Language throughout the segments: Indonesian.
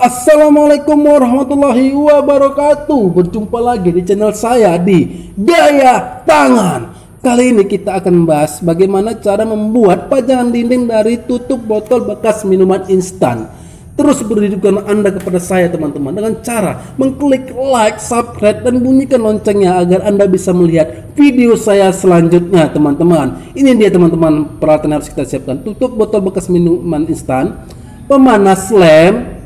Assalamualaikum warahmatullahi wabarakatuh. Berjumpa lagi di channel saya di Gaya Tangan. Kali ini kita akan membahas bagaimana cara membuat pajangan dinding dari tutup botol bekas minuman instan. Terus beri dukungan Anda kepada saya teman-teman dengan cara mengklik like, subscribe, dan bunyikan loncengnya agar Anda bisa melihat video saya selanjutnya teman-teman. Ini dia teman-teman peralatan yang harus kita siapkan: tutup botol bekas minuman instan, pemanas lem,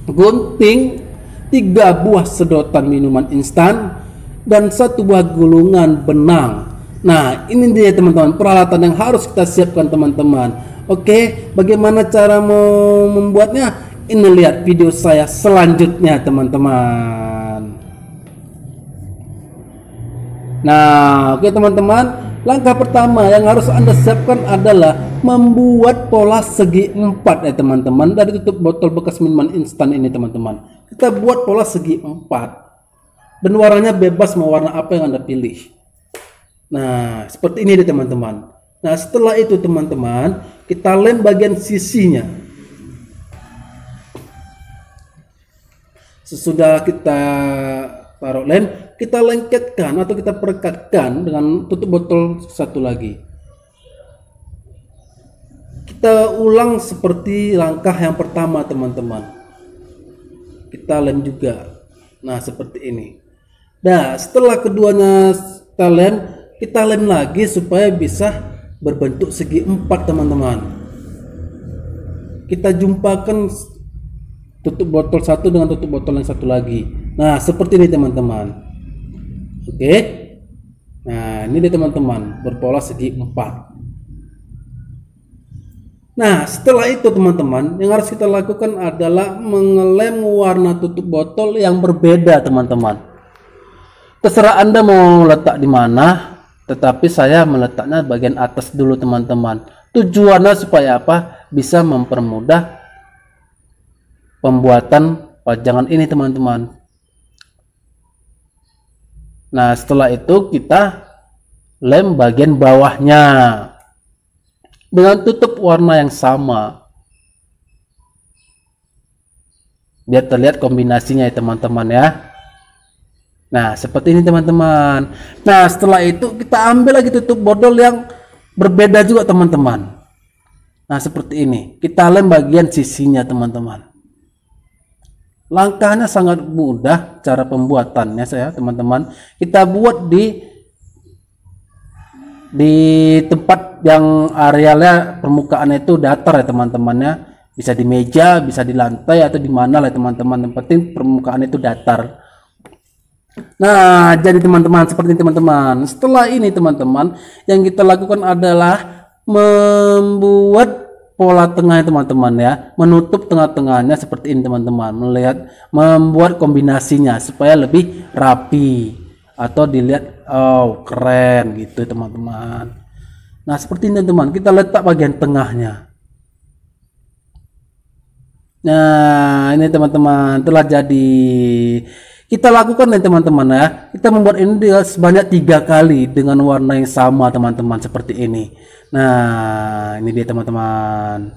gunting, 3 buah sedotan minuman instan, dan 1 buah gulungan benang. Nah, ini dia teman-teman peralatan yang harus kita siapkan teman-teman. Oke, bagaimana cara membuatnya? Ini lihat video saya selanjutnya teman-teman. Nah, oke teman-teman, langkah pertama yang harus Anda siapkan adalah membuat pola segi 4 ya teman-teman dari tutup botol bekas minuman instan ini teman-teman. Kita buat pola segi 4 dan warnanya bebas mau warna apa yang Anda pilih. Nah, seperti ini deh teman-teman. Nah, setelah itu teman-teman, kita lem bagian sisinya. Sesudah kita taruh lem, kita lengketkan atau kita perekatkan dengan tutup botol satu lagi. Kita ulang seperti langkah yang pertama teman-teman. Kita lem juga. Nah, seperti ini. Nah, setelah keduanya kita lem lagi supaya bisa berbentuk segi 4 teman-teman. Kita jumpakan tutup botol satu dengan tutup botol yang satu lagi. Nah, seperti ini teman-teman. Oke. Nah, ini dia teman-teman, berpola segi 4. Nah, setelah itu teman-teman, yang harus kita lakukan adalah mengelem warna tutup botol yang berbeda teman-teman. Terserah Anda mau letak di mana, tetapi saya meletaknya bagian atas dulu teman-teman. Tujuannya supaya apa? Bisa mempermudah pembuatan pajangan ini teman-teman. Nah, setelah itu kita lem bagian bawahnya dengan tutup warna yang sama biar terlihat kombinasinya ya teman-teman ya. Nah, seperti ini teman-teman. Nah, setelah itu kita ambil lagi tutup botol yang berbeda juga teman-teman. Nah, seperti ini. Kita lem bagian sisinya teman-teman. Langkahnya sangat mudah cara pembuatannya saya teman-teman. Kita buat di tempat yang arealnya permukaannya itu datar ya teman-teman ya. Bisa di meja, bisa di lantai atau di mana lah teman-teman. Yang penting permukaan itu datar. Nah, jadi teman-teman seperti ini teman-teman. Setelah ini teman-teman, yang kita lakukan adalah membuat pola tengah teman-teman ya, menutup tengah-tengahnya seperti ini teman-teman. Membuat kombinasinya supaya lebih rapi atau dilihat keren gitu teman-teman. Nah, seperti ini teman-teman, kita letak bagian tengahnya. Nah, ini teman-teman telah jadi. Kita lakukan nih teman-teman ya. Kita membuat ini sebanyak 3 kali dengan warna yang sama teman-teman seperti ini. Nah, ini dia teman-teman.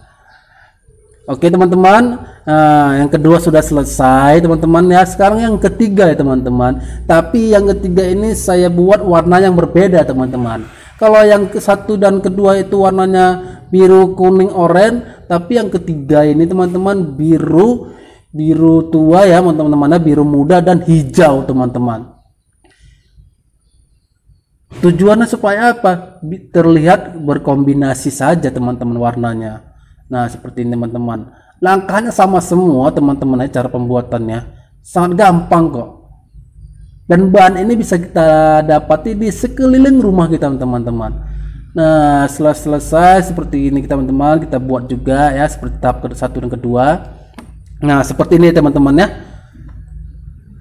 Oke teman-teman. Nah, yang kedua sudah selesai teman-teman ya. Sekarang yang ketiga ya teman-teman. Tapi yang ketiga ini saya buat warna yang berbeda teman-teman. Kalau yang ke-1 dan kedua itu warnanya biru, kuning, oranye. Tapi yang ketiga ini teman-teman biru tua ya teman-teman, biru muda dan hijau teman-teman. Tujuannya supaya apa? Terlihat berkombinasi saja teman-teman warnanya. Nah, seperti ini teman-teman. Langkahnya sama semua teman-teman, cara pembuatannya sangat gampang kok. Dan bahan ini bisa kita dapati di sekeliling rumah kita teman-teman. Nah, setelah selesai seperti ini teman-teman, kita buat juga ya seperti tahap ke-1 dan kedua. Nah, seperti ini teman-teman ya.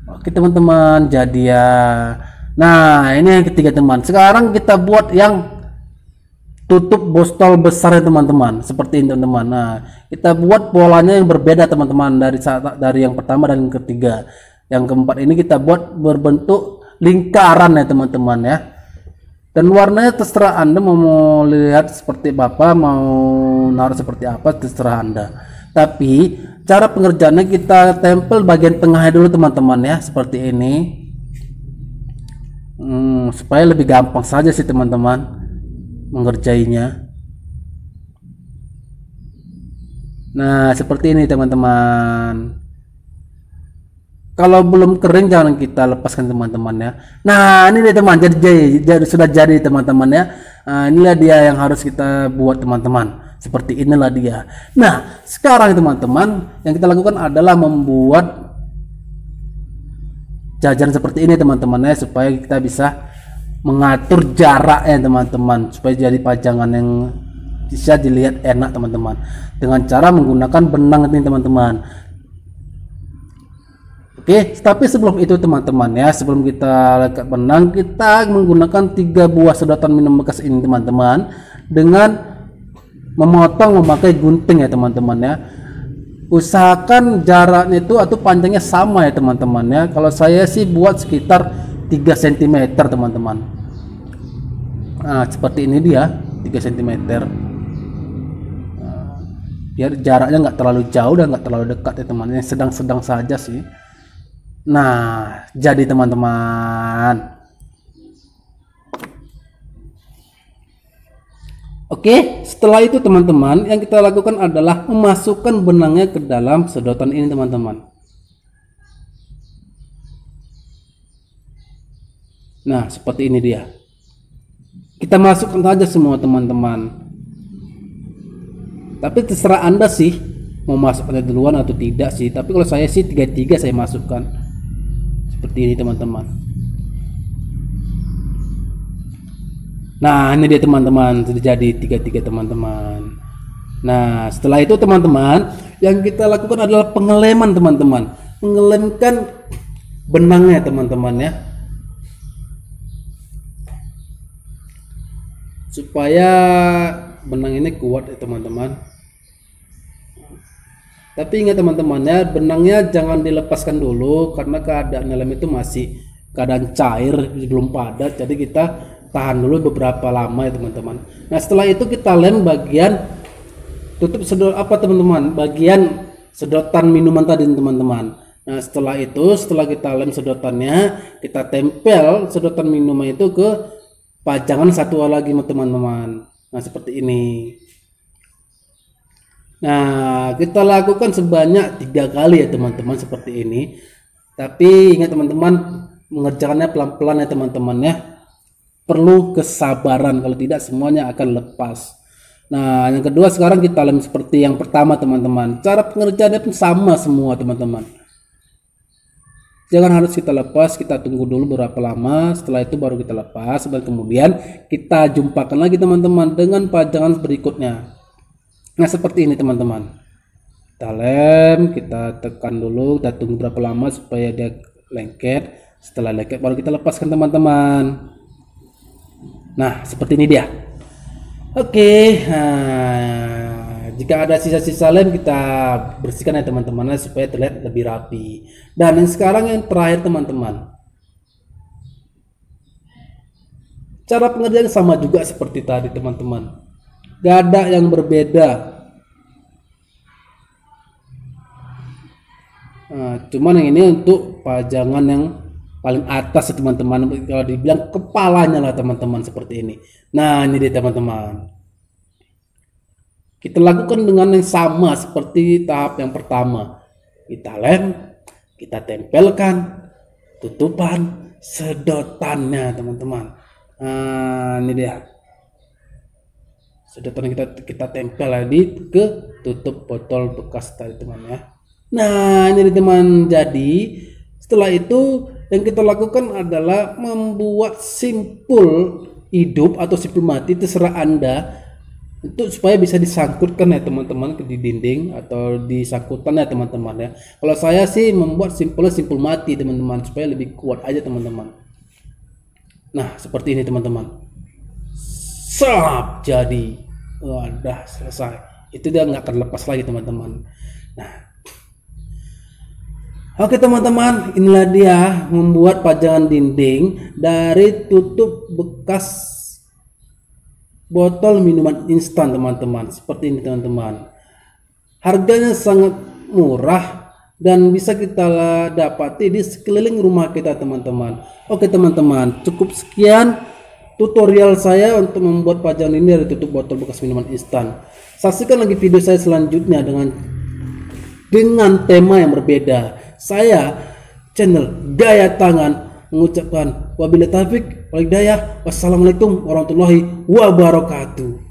Oke teman-teman, jadi ya. Nah, ini yang ketiga teman. Sekarang kita buat yang tutup botol besar ya teman-teman. Seperti ini teman-teman. Nah, kita buat polanya yang berbeda teman-teman dari yang pertama dan yang ketiga. Yang keempat ini kita buat berbentuk lingkaran ya teman-teman ya. Dan warnanya terserah Anda mau lihat seperti apa, mau naruh seperti apa, terserah Anda. Tapi cara pengerjaannya kita tempel bagian tengahnya dulu teman-teman ya, seperti ini. Supaya lebih gampang saja sih teman-teman mengerjainya. Nah, seperti ini teman-teman. Kalau belum kering jangan kita lepaskan teman-teman ya. Nah, ini deh teman, jadi sudah jadi teman-teman ya. Nah, inilah dia yang harus kita buat teman-teman. Seperti inilah dia. Nah, sekarang teman-teman yang kita lakukan adalah membuat jajan seperti ini teman-teman ya, supaya kita bisa mengatur jaraknya teman-teman, supaya jadi pajangan yang bisa dilihat enak teman-teman, dengan cara menggunakan benang ini teman-teman. Oke, tapi sebelum itu teman-teman ya, sebelum kita lekat benang, kita menggunakan 3 buah sedotan minum bekas ini teman-teman, dengan memotong memakai gunting ya teman-teman ya. Usahakan jaraknya itu atau panjangnya sama ya teman-teman ya. Kalau saya sih buat sekitar 3 cm teman-teman. Nah, seperti ini dia 3 cm. Biar jaraknya nggak terlalu jauh dan nggak terlalu dekat ya teman, yang sedang-sedang saja sih. Nah, jadi teman-teman. Oke, setelah itu teman-teman, yang kita lakukan adalah memasukkan benangnya ke dalam sedotan ini teman-teman. Nah, seperti ini dia. Kita masukkan saja semua teman-teman. Tapi terserah Anda sih mau masukkannya duluan atau tidak sih. Tapi kalau saya sih 3 saya masukkan. Seperti ini teman-teman. Nah, ini dia teman-teman, sudah jadi 3 teman-teman. Nah, setelah itu teman-teman, yang kita lakukan adalah pengeleman teman-teman. Mengelemkan benangnya teman-teman ya. Supaya benang ini kuat ya teman-teman. Tapi ingat teman-teman ya, benangnya jangan dilepaskan dulu karena keadaan lem itu masih keadaan cair, belum padat. Jadi kita tahan dulu beberapa lama ya teman-teman. Nah, setelah itu kita lem bagian tutup teman-teman, bagian sedotan minuman tadi teman-teman. Nah, setelah itu, setelah kita lem sedotannya, kita tempel sedotan minuman itu ke pajangan satu lagi teman-teman. Nah, seperti ini. Nah, kita lakukan sebanyak 3 kali ya teman-teman, seperti ini. Tapi ingat teman-teman, mengerjakannya pelan-pelan ya teman-teman ya. Perlu kesabaran, kalau tidak semuanya akan lepas. Nah, yang kedua sekarang kita lem seperti yang pertama teman-teman. Cara pengerjaannya pun sama semua teman-teman. Jangan harus kita lepas, kita tunggu dulu berapa lama, setelah itu baru kita lepas, dan kemudian kita jumpakan lagi teman-teman dengan pajangan berikutnya. Nah, seperti ini teman-teman. Kita lem, kita tekan dulu, kita tunggu berapa lama supaya dia lengket. Setelah lengket baru kita lepaskan teman-teman. Nah, seperti ini dia. Oke, nah, jika ada sisa-sisa lem kita bersihkan ya teman-teman supaya terlihat lebih rapi. Dan yang sekarang yang terakhir teman-teman. Cara pengerjaan sama juga seperti tadi teman-teman. Gak ada yang berbeda. Nah, cuman yang ini untuk pajangan yang paling atas teman-teman, kalau dibilang kepalanya lah teman-teman, seperti ini. Nah, ini dia teman-teman. Kita lakukan dengan yang sama seperti tahap yang pertama. Kita lem, kita tempelkan tutupan sedotannya teman-teman. Nah, ini dia. Sedotan kita tempel lagi ke tutup botol bekas tadi teman ya. Nah, ini teman, jadi setelah itu yang kita lakukan adalah membuat simpul hidup atau simpul mati, terserah Anda, untuk supaya bisa disangkutkan ya teman-teman di dinding atau disangkutan ya teman-teman ya. Kalau saya sih membuat simpul mati teman-teman, supaya lebih kuat aja teman-teman. Nah, seperti ini teman-teman. Sap, jadi udah selesai. Itu dia nggak akan lepas lagi teman-teman. Nah, oke teman-teman, inilah dia membuat pajangan dinding dari tutup bekas botol minuman instan teman-teman. Seperti ini teman-teman. Harganya sangat murah dan bisa kita dapati di sekeliling rumah kita teman-teman. Oke teman-teman, cukup sekian tutorial saya untuk membuat pajang dinding dari tutup botol bekas minuman instan. Saksikan lagi video saya selanjutnya dengan tema yang berbeda. Saya channel Gaya Tangan mengucapkan wabillahi taufik wal hidayah. Wassalamualaikum warahmatullahi wabarakatuh.